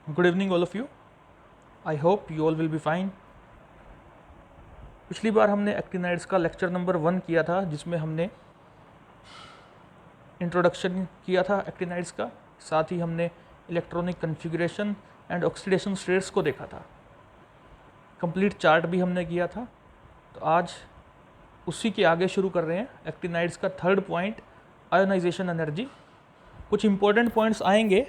Good evening all of you. I hope you all will be fine. पिछली बार हमने actinides का lecture number 1 किया था, जिसमें हमने इंट्रोडक्शन किया था एक्टिनाइड्स का, साथ ही हमने electronic configuration and oxidation states को देखा था। कंप्लीट चार्ट भी हमने किया था। तो आज उसी के आगे शुरू कर रहे हैं एक्टिनाइड्स का थर्ड पॉइंट, आयोनाइजेशन एनर्जी। कुछ इंपॉर्टेंट पॉइंट्स आएंगे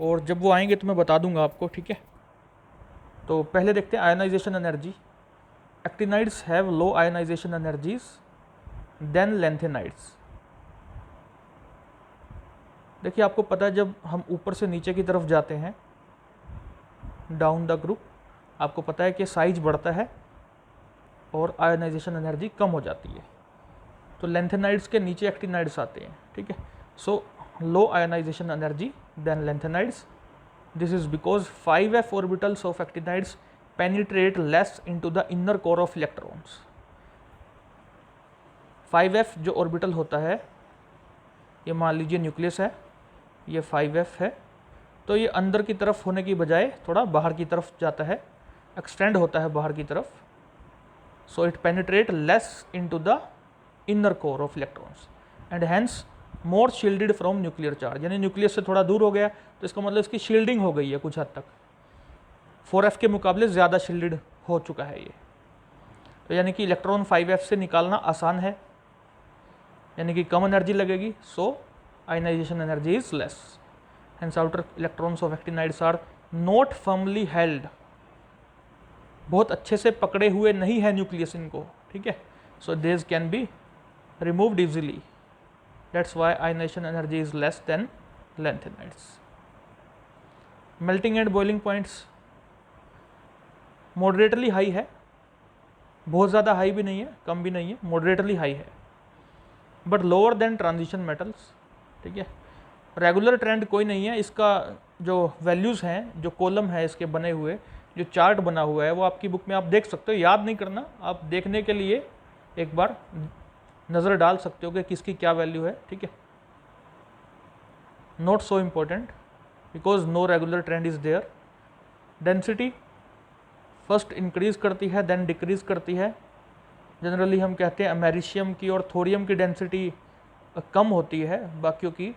और जब वो आएंगे तो मैं बता दूंगा आपको, ठीक है। तो पहले देखते हैं ionization energy. Actinides have low ionization energies than lanthanides. देखिए, आपको पता है जब हम ऊपर से नीचे की तरफ जाते हैं, डाउन द ग्रुप, आपको पता है कि साइज बढ़ता है और आयोनाइजेशन एनर्जी कम हो जाती है। तो लेंथेनाइड्स के नीचे एक्टिनाइड्स आते हैं, ठीक है। So low ionization energy then lanthanides. This is because 5f orbitals of actinides penetrate less into the inner core of electrons। 5f जो ऑर्बिटल होता है, ये मान लीजिए न्यूक्लियस है, ये 5f है, तो ये अंदर की तरफ होने की बजाय थोड़ा बाहर की तरफ जाता है, एक्सटेंड होता है बाहर की तरफ। So it penetrate less into the inner core of electrons and hence more shielded from nuclear charge. यानी न्यूक्लियस से थोड़ा दूर हो गया तो इसका मतलब इसकी शील्डिंग हो गई है कुछ हद तक, 4f के मुकाबले ज़्यादा शील्डेड हो चुका है ये। तो यानी कि इलेक्ट्रॉन 5f से निकालना आसान है, यानी कि कम एनर्जी लगेगी। So ionization energy is less, hence outer electrons of actinides are not firmly held. बहुत अच्छे से पकड़े हुए नहीं है न्यूक्लियस इनको, ठीक है। So this can be removed easily, that's why ionization energy is less than lanthanides. Melting and boiling points moderately high है, बहुत ज़्यादा हाई भी नहीं है, कम भी नहीं है, मॉडरेटली हाई है, but lower than transition metals, ठीक है। रेगुलर ट्रेंड कोई नहीं है। इसका जो वैल्यूज़ हैं, जो कॉलम है इसके बने हुए, जो चार्ट बना हुआ है, वो आपकी बुक में आप देख सकते हो। याद नहीं करना, आप देखने के लिए एक बार नज़र डाल सकते हो कि किसकी क्या वैल्यू है, ठीक है। Not so important because no regular trend is there. Density first increase करती है देन डिक्रीज करती है। जनरली हम कहते हैं अमेरिशियम की और थोरियम की डेंसिटी कम होती है, बाकियों की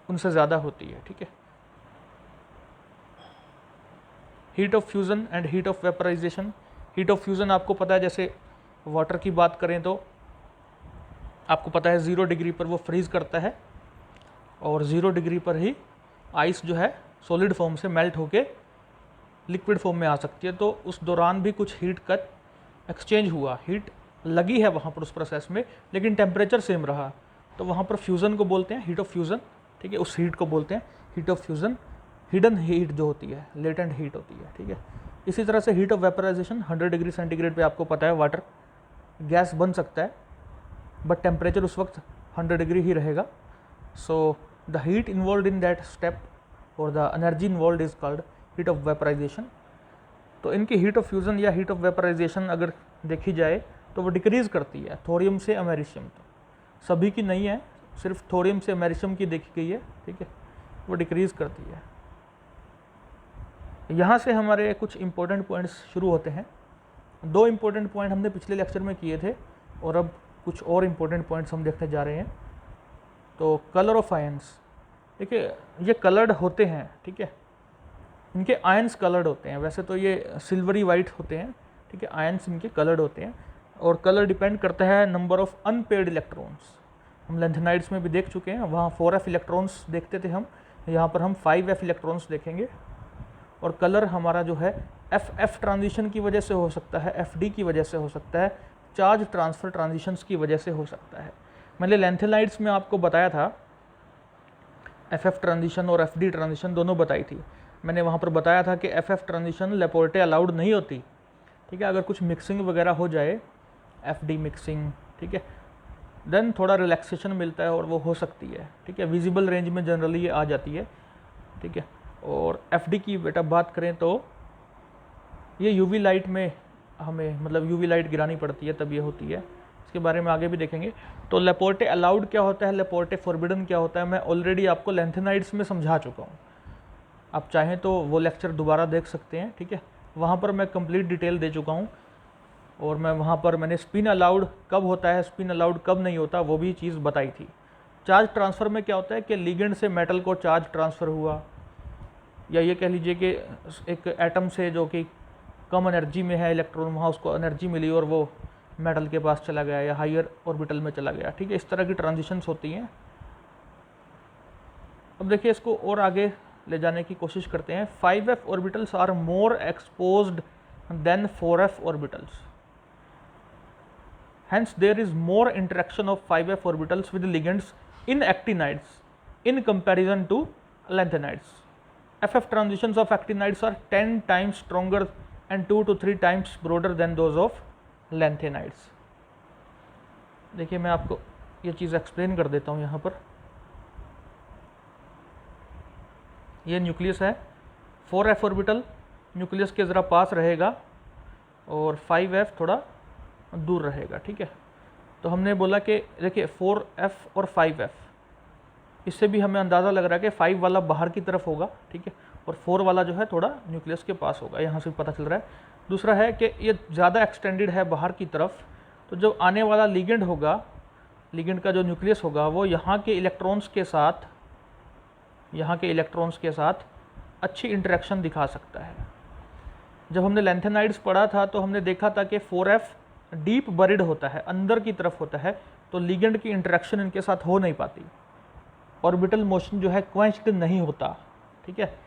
उनसे ज़्यादा होती है, ठीक है। Heat of fusion and heat of vaporization. Heat of fusion आपको पता है, जैसे वाटर की बात करें तो आपको पता है 0 डिग्री पर वो फ्रीज़ करता है और 0 डिग्री पर ही आइस जो है सॉलिड फॉर्म से मेल्ट होके लिक्विड फॉर्म में आ सकती है। तो उस दौरान भी कुछ हीट का एक्सचेंज हुआ, हीट लगी है वहाँ पर उस प्रोसेस में, लेकिन टेम्परेचर सेम रहा, तो वहाँ पर फ्यूज़न को बोलते हैं हीट ऑफ फ्यूज़न, ठीक है। उस हीट को बोलते हैं heat of fusion. Hidden heat जो होती है, लेटेंट हीट होती है, ठीक है। इसी तरह से heat of vaporization, 100 degree centigrade पे आपको पता है वाटर गैस बन सकता है, बट टेम्परेचर उस वक्त 100 डिग्री ही रहेगा। So the heat involve in that step और the energy involve is called heat of vaporization. तो इनकी हीट ऑफ फ्यूज़न या हीट ऑफ वेपराइजेशन अगर देखी जाए तो वो डिक्रीज़ करती है थोरियम से अमेरिशियम तक। सभी की नहीं है, सिर्फ थोरियम से अमेरिशियम की देखी गई है, ठीक है। वो डिक्रीज़ करती है। यहाँ से हमारे कुछ इंपॉर्टेंट पॉइंट्स शुरू होते हैं। 2 इंपॉर्टेंट पॉइंट हमने पिछले लेक्चर में किए थे और अब कुछ और इंपॉर्टेंट पॉइंट्स हम देखने जा रहे हैं। तो कलर ऑफ आयंस, देखिए ये कलर्ड होते हैं, ठीक है। इनके आयंस कलर्ड होते हैं, वैसे तो ये सिल्वरी वाइट होते हैं, ठीक है। आयंस इनके कलर्ड होते हैं और कलर डिपेंड करता है नंबर ऑफ अनपेयर्ड इलेक्ट्रॉन्स। हम लेंथेनाइड्स में भी देख चुके हैं, वहाँ 4f इलेक्ट्रॉन्स देखते थे हम, यहाँ पर हम 5f इलेक्ट्रॉन्स देखेंगे। और कलर हमारा जो है FF ट्रांजिशन की वजह से हो सकता है, FD की वजह से हो सकता है, चार्ज ट्रांसफ़र ट्रांजिशंस की वजह से हो सकता है। मैंने लेंथेनाइड्स में आपको बताया था FF ट्रांजिशन और FD ट्रांजिशन दोनों बताई थी। मैंने वहाँ पर बताया था कि FF ट्रांजिशन लेपोर्टे अलाउड नहीं होती, ठीक है। अगर कुछ मिक्सिंग वगैरह हो जाए, FD मिक्सिंग, ठीक है, देन थोड़ा रिलैक्सेशन मिलता है और वो हो सकती है, ठीक है। विजिबल रेंज में जनरली ये आ जाती है, ठीक है। और FD की बेटा बात करें तो ये UV लाइट में हमें, मतलब UV लाइट गिरानी पड़ती है तब ये होती है। इसके बारे में आगे भी देखेंगे। तो लेपोर्टे अलाउड क्या होता है, लेपोर्टे फॉरबिडन क्या होता है, मैं ऑलरेडी आपको लेंथेनाइड्स में समझा चुका हूँ। आप चाहें तो वो लेक्चर दोबारा देख सकते हैं, ठीक है। वहाँ पर मैं कंप्लीट डिटेल दे चुका हूँ और मैं वहाँ पर मैंने स्पिन अलाउड कब होता है, स्पिन अलाउड कब नहीं होता, वो भी चीज़ बताई थी। चार्ज ट्रांसफ़र में क्या होता है कि लिगेंड से मेटल को चार्ज ट्रांसफ़र हुआ, या ये कह लीजिए कि एक एटम से जो कि कम एनर्जी में है इलेक्ट्रॉन, वहाँ उसको एनर्जी मिली और वो मेटल के पास चला गया या हायर ऑर्बिटल में चला गया, ठीक है। इस तरह की ट्रांजिशंस होती हैं। अब देखिए इसको और आगे ले जाने की कोशिश करते हैं। 5f orbitals are more exposed than 4f orbitals, hence there is more interaction of 5f orbitals with ligands in actinides in comparison to lanthanides. FF transitions of actinides are 10 times stronger and 2 to 3 times broader than those of lanthanides. देखिए मैं आपको ये चीज़ explain कर देता हूँ। यहाँ पर ये न्यूक्लियस है, 4f ऑर्बिटल न्यूक्लियस के ज़रा पास रहेगा और 5f थोड़ा दूर रहेगा, ठीक है। तो हमने बोला कि देखिए 4f और 5f, इससे भी हमें अंदाज़ा लग रहा है कि 5 वाला बाहर की तरफ होगा, ठीक है, और 4 वाला जो है थोड़ा न्यूक्लियस के पास होगा, यहाँ से पता चल रहा है। दूसरा है कि ये ज़्यादा एक्सटेंडेड है बाहर की तरफ, तो जो आने वाला लिगेंड होगा, लिगेंड का जो न्यूक्लियस होगा वो यहाँ के इलेक्ट्रॉन्स के साथ अच्छी इंटरेक्शन दिखा सकता है। जब हमने लैंथेनाइड्स पढ़ा था तो हमने देखा था कि 4f डीप बरिड होता है, अंदर की तरफ होता है, तो लिगेंड की इंटरेक्शन इनके साथ हो नहीं पाती, ऑर्बिटल मोशन जो है क्वेंच्ड नहीं होता, ठीक है।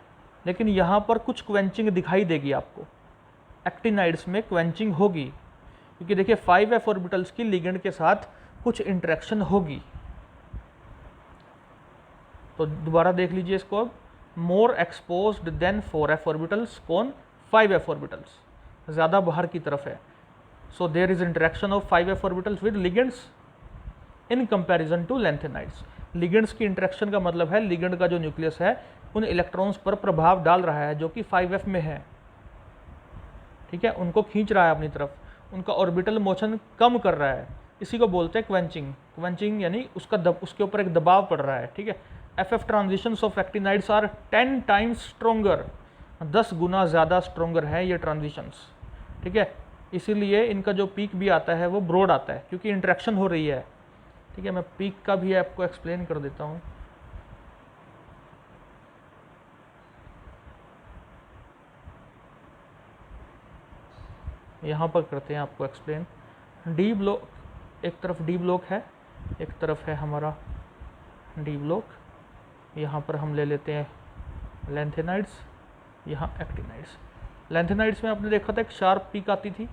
लेकिन यहाँ पर कुछ क्वेंचिंग दिखाई देगी आपको, एक्टिनाइड्स में क्वेंचिंग होगी, क्योंकि देखिए 5f ऑर्बिटल्स की लिगेंड के साथ कुछ इंटरेक्शन होगी। तो दोबारा देख लीजिए इसको अब, मोर एक्सपोज्ड देन 4f ऑर्बिटल्स, कौन? 5f ऑर्बिटल्स ज़्यादा बाहर की तरफ है। So there is interaction of 5f orbitals with ligands in comparison to lanthanides. Ligands की इंटरेक्शन का मतलब है लिगेंड का जो न्यूक्लियस है उन इलेक्ट्रॉन्स पर प्रभाव डाल रहा है जो कि 5f में है, ठीक है, उनको खींच रहा है अपनी तरफ, उनका ऑर्बिटल मोशन कम कर रहा है। इसी को बोलते हैं क्वेंचिंग। क्वेंचिंग यानी उसके ऊपर एक दबाव पड़ रहा है, ठीक है। FF transitions of actinides are 10 times stronger, 10 गुना ज़्यादा स्ट्रोंगर है ये ट्रांजिशंस, ठीक है। इसीलिए इनका जो पीक भी आता है वो ब्रॉड आता है, क्योंकि इंटरेक्शन हो रही है, ठीक है। मैं पीक का भी आपको एक्सप्लेन कर देता हूँ। यहाँ पर करते हैं आपको एक्सप्लेन। डी ब्लॉक, एक तरफ डी ब्लॉक है, एक तरफ है हमारा डी ब्लॉक। यहाँ पर हम ले लेते हैं लैंथेनाइड्स, यहाँ एक्टिनाइड्स। लैंथेनाइड्स में आपने देखा था एक शार्प पीक आती थी,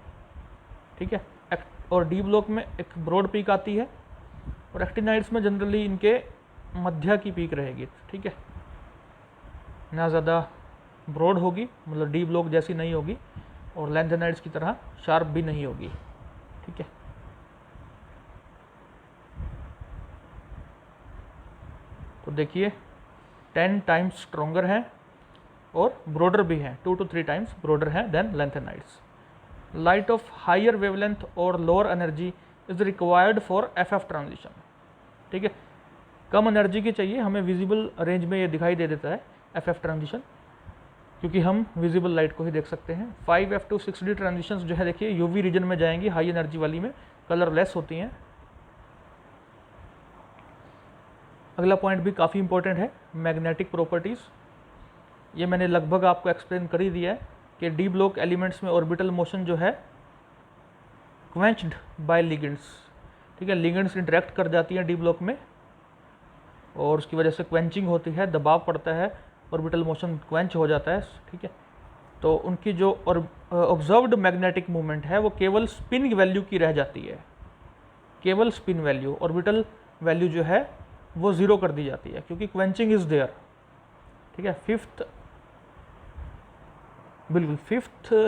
ठीक है, और डी ब्लॉक में एक ब्रॉड पीक आती है, और एक्टिनाइड्स में जनरली इनके मध्य की पीक रहेगी, ठीक है, ना ज़्यादा ब्रॉड होगी, मतलब डी ब्लॉक जैसी नहीं होगी, और लैंथेनाइड्स की तरह शार्प भी नहीं होगी, ठीक है। तो देखिए 10 टाइम्स स्ट्रोंगर है और ब्रॉडर भी है, 2 to 3 टाइम्स ब्रॉडर है than lanthanides. Light of higher wavelength और lower energy is required for FF transition, ठीक है। कम एनर्जी की चाहिए हमें, विजिबल रेंज में ये दिखाई दे देता है FF ट्रांजिशन, क्योंकि हम विजिबल लाइट को ही देख सकते हैं। 5F to 6D ट्रांजिशंस जो है देखिए UV रीजन में जाएंगी, हाई एनर्जी वाली में कलरलेस होती हैं। अगला पॉइंट भी काफ़ी इंपॉर्टेंट है, मैग्नेटिक प्रॉपर्टीज़। ये मैंने लगभग आपको एक्सप्लेन कर ही दिया है कि डी ब्लॉक एलिमेंट्स में ऑर्बिटल मोशन जो है क्वेंच्ड बाय लिगेंड्स, ठीक है, लिगेंड्स इंटरेक्ट कर जाती हैं डी ब्लॉक में और उसकी वजह से क्वेंचिंग होती है, दबाव पड़ता है, ऑर्बिटल मोशन क्वेंच हो जाता है, ठीक है। तो उनकी जो ऑब्जर्व्ड मैग्नेटिक मूवमेंट है वो केवल स्पिन वैल्यू की रह जाती है, केवल स्पिन वैल्यू, ऑर्बिटल वैल्यू जो है वो ज़ीरो कर दी जाती है, क्योंकि क्वेंचिंग इज़ देयर, ठीक है। फिफ्थ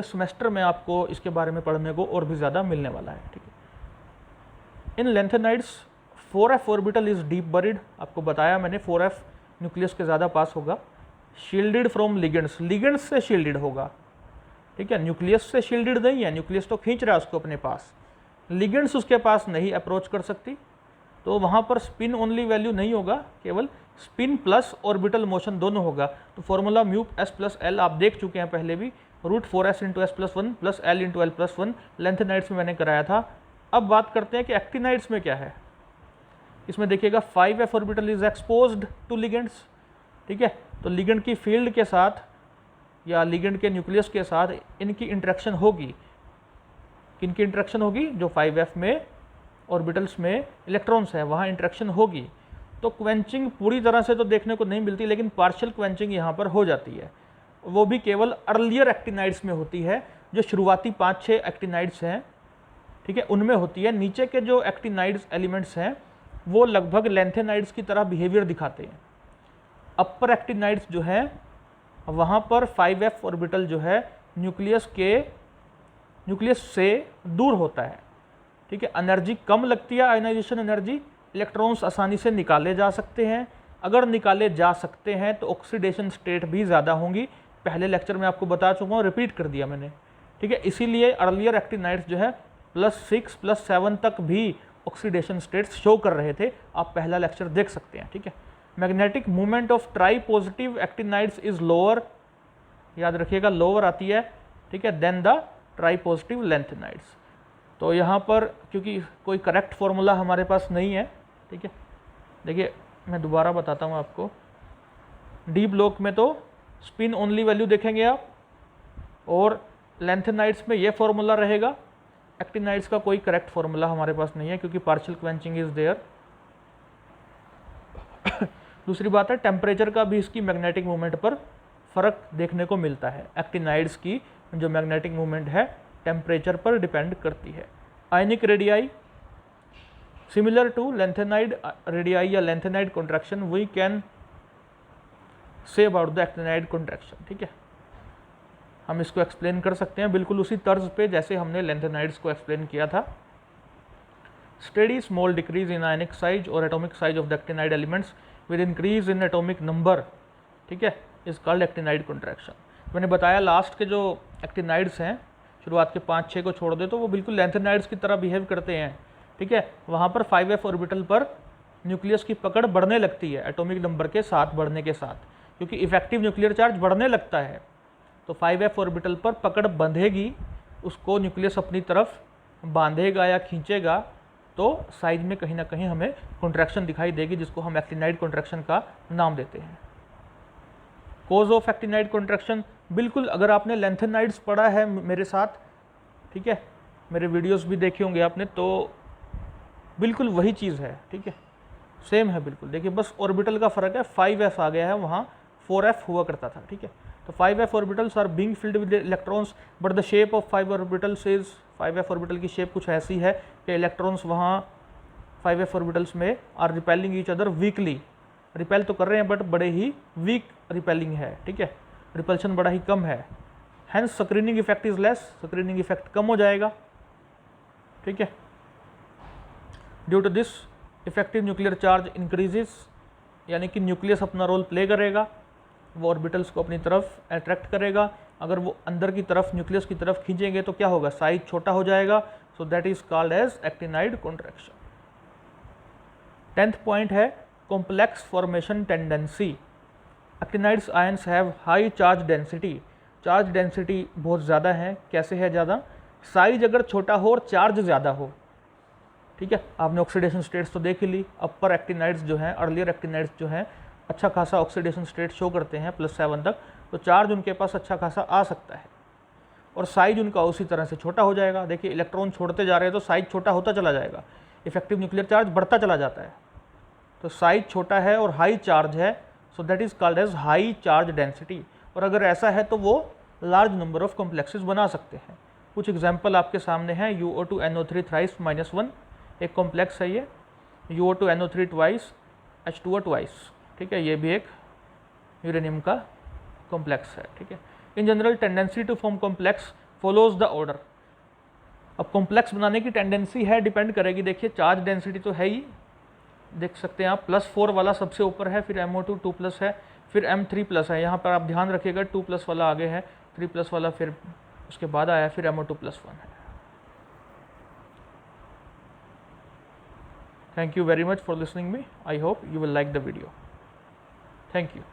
सेमेस्टर में आपको इसके बारे में पढ़ने को और भी ज़्यादा मिलने वाला है, ठीक है। In lanthanides 4f orbital is deep buried, आपको बताया मैंने 4f न्यूक्लियस के ज़्यादा पास होगा, शील्डेड फ्रॉम लिगेंड्स, लिगेंड्स से शील्डेड होगा, ठीक है, न्यूक्लियस से शील्डेड नहीं है, न्यूक्लियस तो खींच रहा है उसको अपने पास, लिगेंड्स उसके पास नहीं अप्रोच कर सकती, तो वहाँ पर स्पिन ओनली वैल्यू नहीं होगा, केवल स्पिन प्लस ऑर्बिटल मोशन दोनों होगा। तो formula mu S plus L आप देख चुके हैं पहले भी, √4s into S plus one plus L into L plus one, lanthanides में मैंने कराया था। अब बात करते हैं कि एक्टिनाइड्स में क्या है। इसमें देखिएगा 5f orbital is exposed to ligands, ठीक है। तो लिगेंड की फील्ड के साथ या लिगेंड के न्यूक्लियस के साथ इनकी इंटरेक्शन होगी। किनकी इंटरेक्शन होगी? जो 5f में ऑर्बिटल्स में इलेक्ट्रॉन्स है वहाँ इंटरेक्शन होगी। तो क्वेंचिंग पूरी तरह से तो देखने को नहीं मिलती, लेकिन पार्शियल क्वेंचिंग यहाँ पर हो जाती है। वो भी केवल अर्लियर एक्टिनाइड्स में होती है, जो शुरुआती 5-6 एक्टिनाइड्स हैं, ठीक है, उनमें होती है। नीचे के जो एक्टिनाइड्स एलिमेंट्स हैं वो लगभग लेंथेनाइड्स की तरह बिहेवियर दिखाते हैं। अपर एक्टिनाइड्स जो हैं वहाँ पर 5f ऑर्बिटल जो है न्यूक्लियस से दूर होता है, ठीक है। एनर्जी कम लगती है, आयनाइजेशन एनर्जी, इलेक्ट्रॉन्स आसानी से निकाले जा सकते हैं। अगर निकाले जा सकते हैं तो ऑक्सीडेशन स्टेट भी ज़्यादा होंगी। पहले लेक्चर में आपको बता चुका हूँ, रिपीट कर दिया मैंने, ठीक है। इसीलिए अर्लियर एक्टिनाइड्स जो है +6 +7 तक भी ऑक्सीडेशन स्टेट्स शो कर रहे थे। आप पहला लेक्चर देख सकते हैं, ठीक है। Magnetic movement of tri positive actinides is lower, याद रखिएगा लोअर आती है, ठीक है, then the tri positive lanthanides. तो यहाँ पर क्योंकि कोई करेक्ट फॉर्मूला हमारे पास नहीं है, ठीक है, देखिए मैं दोबारा बताता हूँ आपको। डी ब्लॉक में तो स्पिन ओनली वैल्यू देखेंगे आप, और लेंथेनाइड्स में ये फॉर्मूला रहेगा। एक्टिनाइड्स का कोई करेक्ट फॉर्मूला हमारे पास नहीं है क्योंकि पार्शियल क्वेंचिंग इज देयर। दूसरी बात है टेम्परेचर का भी इसकी मैग्नेटिक मूवमेंट पर फर्क देखने को मिलता है। एक्टिनाइड्स की जो मैग्नेटिक मूवमेंट है टेम्परेचर पर डिपेंड करती है। Ionic radii similar to lanthanide radii या lanthanide contraction we can say about the actinide contraction, ठीक है। हम इसको एक्सप्लेन कर सकते हैं बिल्कुल उसी तर्ज पे जैसे हमने लेंथेनाइड्स को एक्सप्लेन किया था। Steady small decrease in ionic size और atomic size of the actinide elements with increase in atomic number, ठीक है, इज कॉल्ड एक्टिनाइड कॉन्ट्रैक्शन। मैंने बताया लास्ट के जो एक्टिनाइड्स हैं, शुरुआत के 5-6 को छोड़ दे तो वो बिल्कुल लेंथेनाइड्स की तरह बिहेव करते हैं, ठीक है। वहाँ पर 5f ऑर्बिटल पर न्यूक्लियस की पकड़ बढ़ने लगती है एटॉमिक नंबर के साथ बढ़ने के साथ, क्योंकि इफेक्टिव न्यूक्लियर चार्ज बढ़ने लगता है। तो 5f ऑर्बिटल पर पकड़ बंधेगी, उसको न्यूक्लियस अपनी तरफ बांधेगा या खींचेगा, तो साइज में कहीं ना कहीं हमें कॉन्ट्रैक्शन दिखाई देगी, जिसको हम एक्टिनाइड कॉन्ट्रैक्शन का नाम देते हैं। कोज ऑफ एक्टिनाइड कॉन्ट्रैक्शन, बिल्कुल अगर आपने लेंथेनाइड्स पढ़ा है मेरे साथ, ठीक है, मेरे वीडियोस भी देखे होंगे आपने, तो बिल्कुल वही चीज़ है, ठीक है, सेम है बिल्कुल। देखिए बस ऑर्बिटल का फ़र्क है, 5f आ गया है, वहाँ 4f हुआ करता था, ठीक है। तो 5f orbitals are being filled with electrons but the shape of 5 orbitals is, 5f orbital की शेप कुछ ऐसी है कि इलेक्ट्रॉन्स वहाँ 5f ऑर्बिटल्स में are repelling each other weakly, repel तो कर रहे हैं बट बड़े ही वीक रिपेलिंग है, ठीक है, रिपल्शन बड़ा ही कम है। Hence screening effect is less, screening effect कम हो जाएगा, ठीक है। Due to this effective nuclear charge increases, यानी कि न्यूक्लियस अपना रोल प्ले करेगा, वो ऑर्बिटल्स को अपनी तरफ अट्रैक्ट करेगा। अगर वो अंदर की तरफ न्यूक्लियस की तरफ खींचेंगे तो क्या होगा, साइज छोटा हो जाएगा। So that is called as actinide contraction. 10th point है complex formation tendency. Actinides ions have high charge density, charge density बहुत ज़्यादा है। कैसे है ज़्यादा? साइज अगर छोटा हो और चार्ज ज़्यादा हो, ठीक है। आपने ऑक्सीडेशन स्टेट्स तो देख ही ली। अपर एक्टिनाइड्स जो हैं, अर्लियर एक्टिनाइड्स जो हैं, अच्छा खासा ऑक्सीडेशन स्टेट शो करते हैं +7 तक, तो चार्ज उनके पास अच्छा खासा आ सकता है और साइज उनका उसी तरह से छोटा हो जाएगा। देखिए इलेक्ट्रॉन छोड़ते जा रहे हैं तो साइज छोटा होता चला जाएगा, इफेक्टिव न्यूक्लियर चार्ज बढ़ता चला जाता है। तो साइज छोटा है और हाई चार्ज है, so that is called as high charge density. और अगर ऐसा है तो वो लार्ज नंबर ऑफ कॉम्प्लेक्सेस बना सकते हैं। कुछ एग्जाम्पल आपके सामने हैं। UO2NO3 थ्राइस -1 एक कॉम्प्लेक्स है ये, UO2NO3 ट्वाइस, H2O ट्वाइस, ठीक है, ये भी एक यूरेनियम का कॉम्प्लेक्स है, ठीक है। In general tendency to form complex follows the order. अब कॉम्प्लेक्स बनाने की टेंडेंसी है, डिपेंड करेगी। देखिए चार्ज डेंसिटी तो है ही, देख सकते हैं आप, +4 वाला सबसे ऊपर है, फिर MO2 2+ है, फिर M3+ है। यहाँ पर आप ध्यान रखिएगा 2+ वाला आगे है, 3+ वाला फिर उसके बाद आया, फिर MO2+1 है। Thank you very much for listening me. I hope you will like the video. Thank you.